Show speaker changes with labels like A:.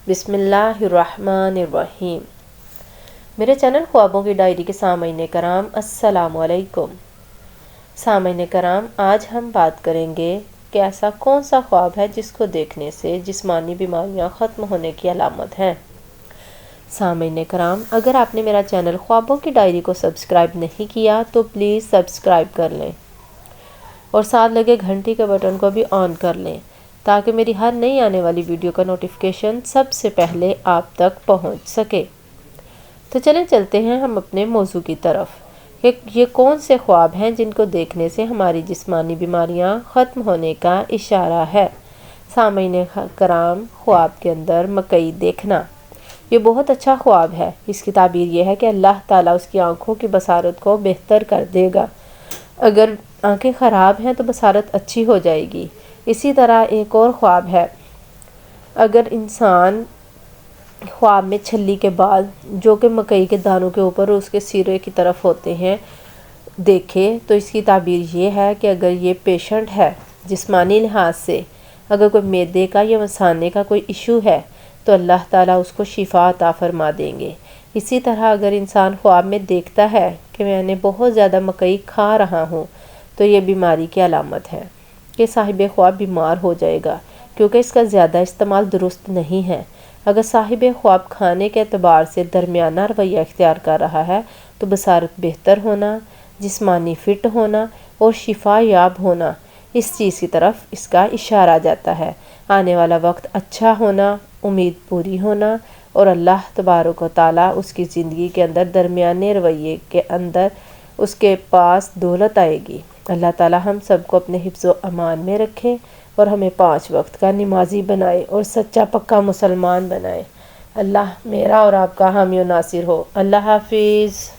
A: بسم اللہ الرحمن الرحیم۔ میرے چینل خوابوں کی ڈائری کے سامعین کرام السلام علیکم۔ سامعین کرام، آج ہم بات کریں گے کہ ایسا کون سا خواب ہے جس کو دیکھنے سے جسمانی بیماریاں ختم ہونے کی علامت ہیں۔ سامعین کرام، اگر آپ نے میرا چینل خوابوں کی ڈائری کو سبسکرائب نہیں کیا تو پلیز سبسکرائب کر لیں اور ساتھ لگے گھنٹی کے بٹن کو بھی آن کر لیں تاکہ میری ہر نئی آنے والی ویڈیو کا نوٹیفیکیشن سب سے پہلے آپ تک پہنچ سکے۔ تو چلتے ہیں ہم اپنے موضوع کی طرف کہ یہ کون سے خواب ہیں جن کو دیکھنے سے ہماری جسمانی بیماریاں ختم ہونے کا اشارہ ہے۔ سامعین کرام، خواب کے اندر مکئی دیکھنا یہ بہت اچھا خواب ہے۔ اس کی تعبیر یہ ہے کہ اللہ تعالیٰ اس کی آنکھوں کی بصارت کو بہتر کر دے گا۔ اگر آنکھیں خراب ہیں تو بصارت اچھی ہو جائے گی۔ اسی طرح ایک اور خواب ہے، اگر انسان خواب میں چھلی کے بال جو کہ مکئی کے دانوں کے اوپر اس کے سرے کی طرف ہوتے ہیں دیکھے تو اس کی تعبیر یہ ہے کہ اگر یہ پیشنٹ ہے جسمانی لحاظ سے، اگر کوئی معدے کا یا مثانے کا کوئی ایشو ہے تو اللہ تعالیٰ اس کو شفا عطا فرما دیں گے۔ اسی طرح اگر انسان خواب میں دیکھتا ہے کہ میں نے بہت زیادہ مکئی کھا رہا ہوں تو یہ بیماری کی علامت ہے کہ صاحب خواب بیمار ہو جائے گا، کیونکہ اس کا زیادہ استعمال درست نہیں ہے۔ اگر صاحب خواب کھانے کے اعتبار سے درمیانہ رویہ اختیار کر رہا ہے تو بصارت بہتر ہونا، جسمانی فٹ ہونا اور شفا یاب ہونا، اس چیز کی طرف اس کا اشارہ جاتا ہے۔ آنے والا وقت اچھا ہونا، امید پوری ہونا اور اللہ تبارک و تعالیٰ اس کی زندگی کے اندر درمیانے رویے کے اندر اس کے پاس دولت آئے گی۔ اللہ تعالیٰ ہم سب کو اپنے حفظ و امان میں رکھے اور ہمیں 5 وقت کا نمازی بنائے اور سچا پکا مسلمان بنائے۔ اللہ میرا اور آپ کا حامی و ناصر ہو۔ اللہ حافظ۔